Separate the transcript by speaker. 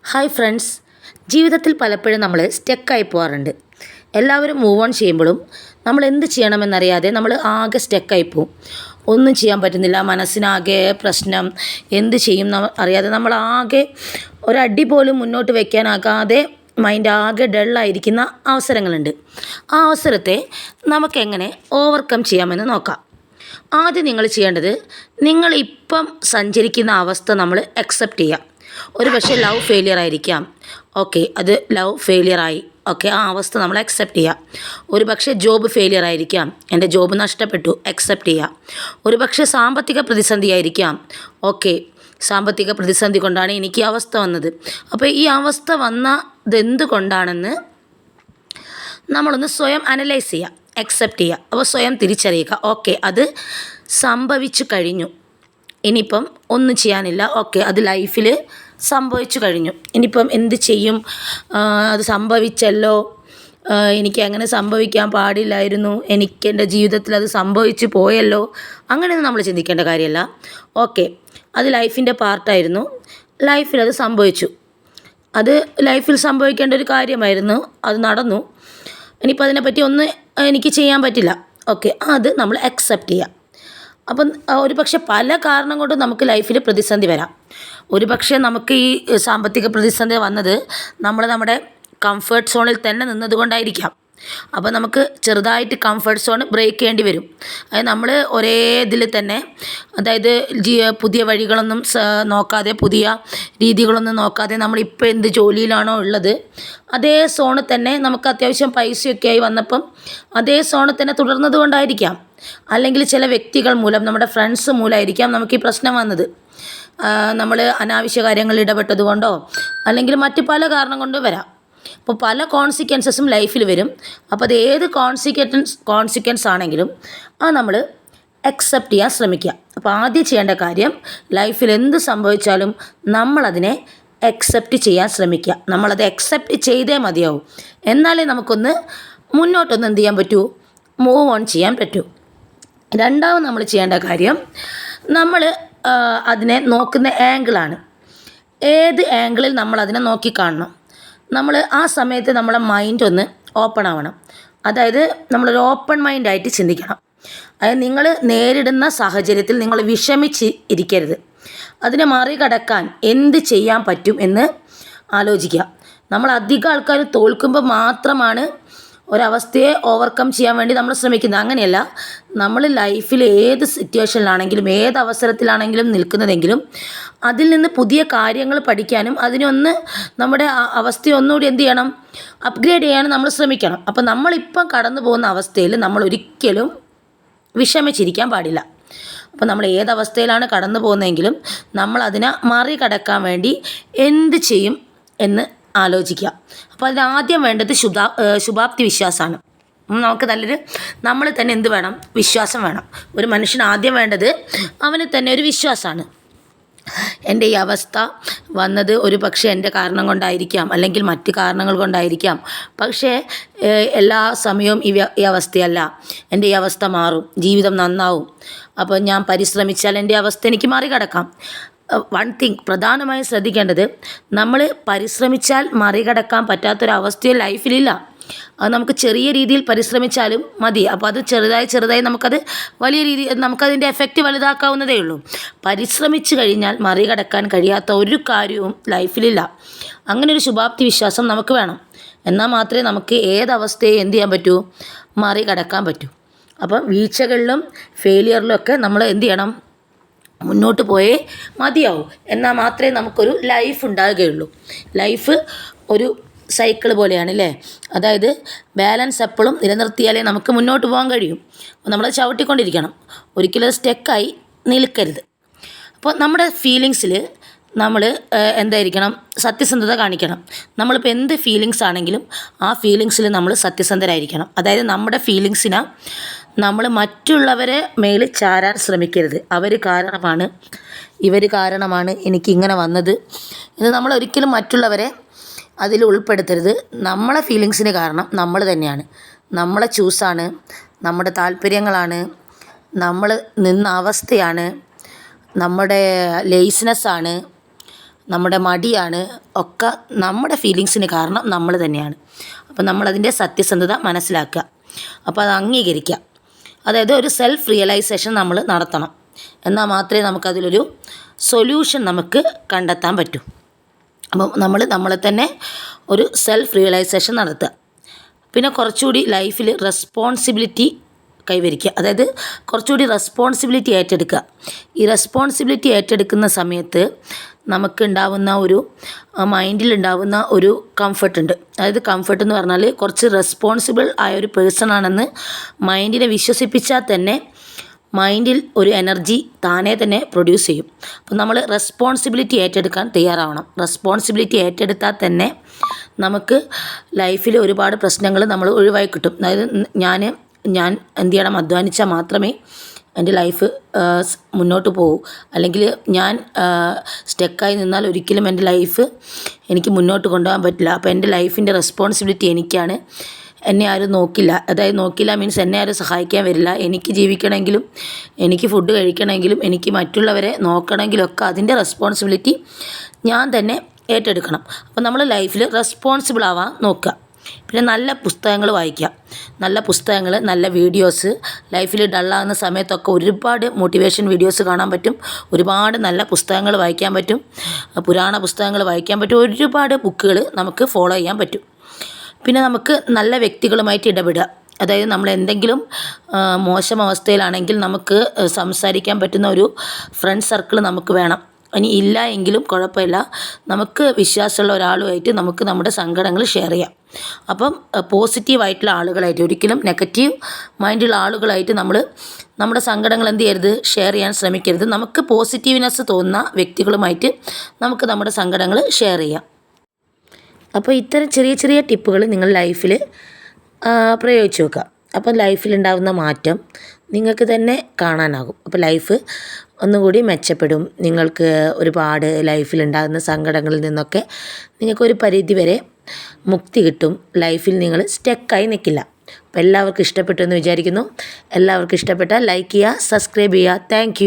Speaker 1: Hi friends, ജീവിതത്തിൽ പലപ്പോഴും നമ്മൾ സ്റ്റക്കായി പോകാറുണ്ട്. എല്ലാവരും മൂവ് ഓൺ ചെയ്യുമ്പോഴും നമ്മൾ എന്ത് ചെയ്യണമെന്നറിയാതെ നമ്മൾ ആകെ സ്റ്റക്കായി പോവും. ഒന്നും ചെയ്യാൻ പറ്റുന്നില്ല, മനസ്സിനാകെ പ്രശ്നം, എന്ത് ചെയ്യും അറിയാതെ നമ്മൾ ആകെ ഒരടി പോലും മുന്നോട്ട് വയ്ക്കാനാകാതെ മൈൻഡ് ആകെ ഡള്ളായിരിക്കുന്ന അവസരങ്ങളുണ്ട്. ആ അവസരത്തെ നമുക്കെങ്ങനെ ഓവർകം ചെയ്യാമെന്ന് നോക്കാം. ആദ്യം നിങ്ങൾ ചെയ്യേണ്ടത്, നിങ്ങളിപ്പം സഞ്ചരിക്കുന്ന അവസ്ഥ നമ്മൾ അക്സെപ്റ്റ് ചെയ്യുക. ഒരു പക്ഷേ ലവ് ഫെയിലിയർ ആയിരിക്കാം. ഓക്കെ, അത് ലവ് ഫെയിലിയറായി. ഓക്കെ, ആ അവസ്ഥ നമ്മൾ അക്സെപ്റ്റ് ചെയ്യുക. ഒരു പക്ഷേ ജോബ് ഫെയിലിയർ ആയിരിക്കാം. എൻ്റെ ജോബ് നഷ്ടപ്പെട്ടു, അക്സെപ്റ്റ് ചെയ്യുക. ഒരു പക്ഷേ സാമ്പത്തിക പ്രതിസന്ധി ആയിരിക്കാം. ഓക്കെ, സാമ്പത്തിക പ്രതിസന്ധി കൊണ്ടാണ് എനിക്ക് ഈ അവസ്ഥ വന്നത്. അപ്പോൾ ഈ അവസ്ഥ വന്നത് എന്തുകൊണ്ടാണെന്ന് നമ്മളൊന്ന് സ്വയം അനലൈസ് ചെയ്യുക, അക്സെപ്റ്റ് ചെയ്യുക. അപ്പോൾ സ്വയം തിരിച്ചറിയുക, ഓക്കെ അത് സംഭവിച്ചു കഴിഞ്ഞു, ഇനിയിപ്പം ഒന്നും ചെയ്യാനില്ല. ഓക്കെ, അത് ലൈഫിൽ സംഭവിച്ചു കഴിഞ്ഞു, ഇനിയിപ്പം എന്ത് ചെയ്യും, അത് സംഭവിച്ചല്ലോ, എനിക്ക് അങ്ങനെ സംഭവിക്കാൻ പാടില്ലായിരുന്നു, എനിക്ക് എൻ്റെ ജീവിതത്തിൽ അത് സംഭവിച്ചു പോയല്ലോ, അങ്ങനെയൊന്നും നമ്മൾ ചിന്തിക്കേണ്ട കാര്യമല്ല. ഓക്കെ, അത് ലൈഫിൻ്റെ പാർട്ടായിരുന്നു, ലൈഫിൽ അത് സംഭവിച്ചു, അത് ലൈഫിൽ സംഭവിക്കേണ്ട ഒരു കാര്യമായിരുന്നു, അത് നടന്നു, ഇനിയിപ്പോൾ അതിനെപ്പറ്റി ഒന്നും എനിക്ക് ചെയ്യാൻ പറ്റില്ല. ഓക്കെ, അത് നമ്മൾ അക്സെപ്റ്റ് ചെയ്യുക. അപ്പം ഒരു പക്ഷേ പല കാരണം കൊണ്ട് നമുക്ക് ലൈഫിൽ പ്രതിസന്ധി വരാം. ഒരു പക്ഷേ നമുക്ക് ഈ സാമ്പത്തിക പ്രതിസന്ധി വന്നത് നമ്മുടെ കംഫർട്ട് സോണിൽ തന്നെ നിന്നതുകൊണ്ടായിരിക്കാം. അപ്പോൾ നമുക്ക് ചെറുതായിട്ട് കംഫർട്ട് സോൺ ബ്രേക്ക് ചെയ്യേണ്ടി വരും. അതായത് നമ്മൾ ഒരേ ഇതിൽ തന്നെ, അതായത് പുതിയ വഴികളൊന്നും നോക്കാതെ, പുതിയ രീതികളൊന്നും നോക്കാതെ, നമ്മളിപ്പോൾ എന്ത് ജോലിയിലാണോ ഉള്ളത് അതേ സോണിൽ തന്നെ നമുക്ക് അത്യാവശ്യം പൈസയൊക്കെ ആയി വന്നപ്പം അതേ സോണിൽ തന്നെ തുടർന്നത് കൊണ്ടായിരിക്കാം. അല്ലെങ്കിൽ ചില വ്യക്തികൾ മൂലം, നമ്മുടെ ഫ്രണ്ട്സ് മൂലമായിരിക്കാം നമുക്ക് ഈ പ്രശ്നം വന്നത്. നമ്മൾ അനാവശ്യ കാര്യങ്ങളിൽ ഇടപെട്ടത് കൊണ്ടോ അല്ലെങ്കിൽ മറ്റ് പല കാരണം കൊണ്ടും വരാം. അപ്പോൾ പല കോൺസിക്വൻസസും ലൈഫിൽ വരും. അപ്പോൾ അത് ഏത് കോൺസിക്വൻസ് ആണെങ്കിലും അത് നമ്മൾ അക്സെപ്റ്റ് ചെയ്യാൻ ശ്രമിക്കുക. അപ്പോൾ ആദ്യം ചെയ്യേണ്ട കാര്യം, ലൈഫിൽ എന്ത് സംഭവിച്ചാലും നമ്മളതിനെ അക്സെപ്റ്റ് ചെയ്യാൻ ശ്രമിക്കുക. നമ്മളത് അക്സെപ്റ്റ് ചെയ്തേ മതിയാവും. എന്നാലേ നമുക്കൊന്ന് മുന്നോട്ടൊന്ന് എന്ത് ചെയ്യാൻ പറ്റൂ, മൂവ് ഓൺ ചെയ്യാൻ പറ്റൂ. രണ്ടാമത് നമ്മൾ ചെയ്യേണ്ട കാര്യം, നമ്മൾ അതിനെ നോക്കുന്ന ആംഗിളാണ്. ഏത് ആംഗിളിൽ നമ്മൾ അതിനെ നോക്കിക്കാണണം. നമ്മൾ ആ സമയത്ത് നമ്മളെ മൈൻഡ് ഒന്ന് ഓപ്പൺ ആവണം. അതായത് നമ്മളൊരു ഓപ്പൺ മൈൻഡായിട്ട് ചിന്തിക്കണം. അതായത് നിങ്ങൾ നേരിടുന്ന സാഹചര്യത്തിൽ നിങ്ങൾ വിഷമിച്ച് ഇരിക്കരുത്. അതിനെ മറികടക്കാൻ എന്ത് ചെയ്യാൻ പറ്റും എന്ന് ആലോചിക്കുക. നമ്മൾ അധികം ആൾക്കാർ തോൽക്കുമ്പോൾ മാത്രമാണ് ഒരവസ്ഥയെ ഓവർകം ചെയ്യാൻ വേണ്ടി നമ്മൾ ശ്രമിക്കുന്നത്. അങ്ങനെയല്ല, നമ്മൾ ലൈഫിൽ ഏത് സിറ്റുവേഷനിലാണെങ്കിലും ഏത് അവസരത്തിലാണെങ്കിലും നിൽക്കുന്നതെങ്കിലും അതിൽ നിന്ന് പുതിയ കാര്യങ്ങൾ പഠിക്കാനും അതിനൊന്ന് നമ്മുടെ അവസ്ഥയെ ഒന്നുകൂടി എന്ത് ചെയ്യണം, അപ്ഗ്രേഡ് ചെയ്യാനും നമ്മൾ ശ്രമിക്കണം. അപ്പോൾ നമ്മളിപ്പം കടന്നു പോകുന്ന അവസ്ഥയിൽ നമ്മൾ ഒരിക്കലും വിഷമിച്ചിരിക്കാൻ പാടില്ല. അപ്പോൾ നമ്മൾ ഏതവസ്ഥയിലാണ് കടന്നു പോകുന്നതെങ്കിലും നമ്മൾ അതിനെ മറികടക്കാൻ വേണ്ടി എന്ത് ചെയ്യും എന്ന് ആലോചിക്കുക. അപ്പോൾ അതിനാദ്യം വേണ്ടത് ശുഭാപ്തി വിശ്വാസമാണ്. നമുക്ക് നമ്മൾ തന്നെ എന്ത് വേണം, വിശ്വാസം വേണം. ഒരു മനുഷ്യന് ആദ്യം വേണ്ടത് അവന് തന്നെ ഒരു വിശ്വാസമാണ്. എൻ്റെ ഈ അവസ്ഥ വന്നത് ഒരു പക്ഷേ എൻ്റെ കാരണം കൊണ്ടായിരിക്കാം, അല്ലെങ്കിൽ മറ്റ് കാരണങ്ങൾ കൊണ്ടായിരിക്കാം. പക്ഷേ എല്ലാ സമയവും ഈ അവസ്ഥയല്ല. എൻ്റെ ഈ അവസ്ഥ മാറും, ജീവിതം നന്നാവും. അപ്പോൾ ഞാൻ പരിശ്രമിച്ചാൽ എൻ്റെ അവസ്ഥ എനിക്ക് മറികടക്കാം. വൺ തിങ് പ്രധാനമായും ശ്രദ്ധിക്കേണ്ടത്, നമ്മൾ പരിശ്രമിച്ചാൽ മറികടക്കാൻ പറ്റാത്തൊരവസ്ഥയും ലൈഫിലില്ല. അത് നമുക്ക് ചെറിയ രീതിയിൽ പരിശ്രമിച്ചാലും മതി. അപ്പോൾ അത് ചെറുതായി നമുക്കത് വലിയ രീതിയിൽ നമുക്കതിൻ്റെ എഫക്റ്റ് വലുതാക്കാവുന്നതേ ഉള്ളൂ. പരിശ്രമിച്ചു കഴിഞ്ഞാൽ മറികടക്കാൻ കഴിയാത്ത ഒരു കാര്യവും ലൈഫിലില്ല. അങ്ങനെ ഒരു ശുഭാപ്തി വിശ്വാസം നമുക്ക് വേണം. എന്നാൽ മാത്രമേ നമുക്ക് ഏതവസ്ഥയെ എന്ത് ചെയ്യാൻ പറ്റൂ, മറികടക്കാൻ പറ്റൂ. അപ്പം വീഴ്ചകളിലും ഫെയിലിയറിലും ഒക്കെ നമ്മൾ എന്ത് ചെയ്യണം, മുന്നോട്ട് പോയേ മതിയാവും. എന്നാൽ മാത്രമേ നമുക്കൊരു ലൈഫ് ഉണ്ടാകുകയുള്ളൂ. ലൈഫ് ഒരു സൈക്കിൾ പോലെയാണ് അല്ലേ. അതായത് ബാലൻസ് എപ്പോഴും നിലനിർത്തിയാലേ നമുക്ക് മുന്നോട്ട് പോകാൻ കഴിയും. അപ്പോൾ നമ്മൾ ചവിട്ടിക്കൊണ്ടിരിക്കണം, ഒരിക്കലും സ്റ്റക്കായി നിൽക്കരുത്. അപ്പോൾ നമ്മുടെ ഫീലിങ്സിൽ നമ്മൾ എന്തായിരിക്കണം, സത്യസന്ധത കാണിക്കണം. നമ്മളിപ്പോൾ എന്ത് ഫീലിങ്സ് ആണെങ്കിലും ആ ഫീലിങ്സിൽ നമ്മൾ സത്യസന്ധരായിരിക്കണം. അതായത് നമ്മുടെ ഫീലിങ്സിനെ നമ്മൾ മറ്റുള്ളവരെ മേൽ ചാരാൻ ശ്രമിക്കരുത്. ഇവർ കാരണമാണ് എനിക്കിങ്ങനെ വന്നത് എന്ന് നമ്മൾ ഒരിക്കലും മറ്റുള്ളവരെ അതിൽ ഉൾപ്പെടുത്തരുത്. നമ്മളെ ഫീലിങ്സിന് കാരണം നമ്മൾ തന്നെയാണ്. നമ്മളെ ചൂസാണ്, നമ്മുടെ താല്പര്യങ്ങളാണ്, നമ്മൾ നിന്ന അവസ്ഥയാണ്, നമ്മുടെ ലേസിനെസ്സാണ്, നമ്മുടെ മടിയാണ്, ഒക്കെ നമ്മുടെ ഫീലിങ്സിന് കാരണം നമ്മൾ തന്നെയാണ്. അപ്പോൾ നമ്മളതിൻ്റെ സത്യസന്ധത മനസ്സിലാക്കുക. അപ്പോൾ അത് അംഗീകരിക്കുക. അതായത് ഒരു സെൽഫ് റിയലൈസേഷൻ നമ്മൾ നടത്തണം. എന്നാൽ മാത്രമേ നമുക്കതിലൊരു സൊല്യൂഷൻ നമുക്ക് കണ്ടെത്താൻ പറ്റൂ. അപ്പം നമ്മളെ തന്നെ ഒരു സെൽഫ് റിയലൈസേഷൻ നടത്തുക. പിന്നെ കുറച്ചുകൂടി ലൈഫിൽ റെസ്പോൺസിബിലിറ്റി കൈവരിക്കുക. അതായത് കുറച്ചുകൂടി റെസ്പോൺസിബിലിറ്റി ഏറ്റെടുക്കുക. ഈ റെസ്പോൺസിബിലിറ്റി ഏറ്റെടുക്കുന്ന സമയത്ത് നമുക്കുണ്ടാവുന്ന ഒരു മൈൻഡിലുണ്ടാവുന്ന ഒരു കംഫർട്ട് ഉണ്ട്. അതായത് കംഫർട്ട് എന്ന് പറഞ്ഞാൽ കുറച്ച് റെസ്പോൺസിബിൾ ആയ ഒരു പേഴ്സൺ ആണെന്ന് മൈൻഡിനെ വിശ്വസിപ്പിച്ചാൽ തന്നെ മൈൻഡിൽ ഒരു എനർജി താനേ തന്നെ പ്രൊഡ്യൂസ് ചെയ്യും. അപ്പം നമ്മൾ റെസ്പോൺസിബിലിറ്റി ഏറ്റെടുക്കാൻ തയ്യാറാവണം. റെസ്പോൺസിബിലിറ്റി ഏറ്റെടുത്താൽ തന്നെ നമുക്ക് ലൈഫിൽ ഒരുപാട് പ്രശ്നങ്ങൾ നമ്മൾ ഒഴിവായി കിട്ടും. അതായത് ഞാൻ എന്ത് ചെയ്യണം, അധ്വാനിച്ചാൽ മാത്രമേ എൻ്റെ ലൈഫ് മുന്നോട്ട് പോകൂ. അല്ലെങ്കിൽ ഞാൻ സ്റ്റക്കായി നിന്നാൽ ഒരിക്കലും എൻ്റെ ലൈഫ് എനിക്ക് മുന്നോട്ട് കൊണ്ടുപോകാൻ പറ്റില്ല. അപ്പോൾ എൻ്റെ ലൈഫിൻ്റെ റെസ്പോൺസിബിലിറ്റി എനിക്കാണ്. എന്നെ ആരും നോക്കില്ല. അതായത് നോക്കില്ല മീൻസ് എന്നെ ആരും സഹായിക്കാൻ വരില്ല. എനിക്ക് ജീവിക്കണമെങ്കിലും എനിക്ക് ഫുഡ് കഴിക്കണമെങ്കിലും എനിക്ക് മറ്റുള്ളവരെ നോക്കണമെങ്കിലും ഒക്കെ അതിൻ്റെ റെസ്പോൺസിബിലിറ്റി ഞാൻ തന്നെ ഏറ്റെടുക്കണം. അപ്പോൾ നമ്മൾ ലൈഫിൽ റെസ്പോൺസിബിൾ ആവാൻ നോക്കുക. പിന്നെ നല്ല പുസ്തകങ്ങൾ വായിക്കുക. നല്ല പുസ്തകങ്ങൾ, നല്ല വീഡിയോസ്. ലൈഫിൽ ഡള്ളാകുന്ന സമയത്തൊക്കെ ഒരുപാട് മോട്ടിവേഷൻ വീഡിയോസ് കാണാൻ പറ്റും. ഒരുപാട് നല്ല പുസ്തകങ്ങൾ വായിക്കാൻ പറ്റും. പുരാണ പുസ്തകങ്ങൾ വായിക്കാൻ പറ്റും. ഒരുപാട് ബുക്കുകൾ നമുക്ക് ഫോളോ ചെയ്യാൻ പറ്റും. പിന്നെ നമുക്ക് നല്ല വ്യക്തികളുമായിട്ട് ഇടപെടുക. അതായത് നമ്മൾ എന്തെങ്കിലും മോശം അവസ്ഥയിലാണെങ്കിൽ നമുക്ക് സംസാരിക്കാൻ പറ്റുന്ന ഒരു ഫ്രണ്ട് സർക്കിൾ നമുക്ക് വേണം. ഇനി ഇല്ല എങ്കിലും കുഴപ്പമില്ല, നമുക്ക് വിശ്വാസമുള്ള ഒരാളുമായിട്ട് നമുക്ക് നമ്മുടെ സങ്കടങ്ങൾ ഷെയർ ചെയ്യാം. അപ്പം പോസിറ്റീവായിട്ടുള്ള ആളുകളായിട്ട്, ഒരിക്കലും നെഗറ്റീവ് മൈൻഡുള്ള ആളുകളായിട്ട് നമ്മൾ നമ്മുടെ സങ്കടങ്ങൾ എന്ത് ചെയ്യരുത്, ഷെയർ ചെയ്യാൻ ശ്രമിക്കരുത്. നമുക്ക് പോസിറ്റീവ്നെസ് തോന്നുന്ന വ്യക്തികളുമായിട്ട് നമുക്ക് നമ്മുടെ സങ്കടങ്ങൾ ഷെയർ ചെയ്യാം. അപ്പോൾ ഇത്തരം ചെറിയ ചെറിയ ടിപ്പുകൾ നിങ്ങൾ ലൈഫിൽ പ്രയോഗിച്ച് നോക്കുക. അപ്പോൾ ലൈഫിലുണ്ടാകുന്ന മാറ്റം നിങ്ങൾക്ക് തന്നെ കാണാനാകും. അപ്പോൾ ലൈഫ് ഒന്നുകൂടി മെച്ചപ്പെടും. നിങ്ങൾക്ക് ഒരുപാട് ലൈഫിലുണ്ടാകുന്ന സങ്കടങ്ങളിൽ നിന്നൊക്കെ നിങ്ങൾക്കൊരു പരിധി വരെ മുക്തി കിട്ടും. ലൈഫിൽ നിങ്ങൾ സ്റ്റക്കായി നിൽക്കില്ല. അപ്പോൾ എല്ലാവർക്കും ഇഷ്ടപ്പെട്ടു എന്ന് വിചാരിക്കുന്നു. എല്ലാവർക്കും ഇഷ്ടപ്പെട്ടാൽ ലൈക്ക് ചെയ്യുക, സബ്സ്ക്രൈബ് ചെയ്യുക. താങ്ക്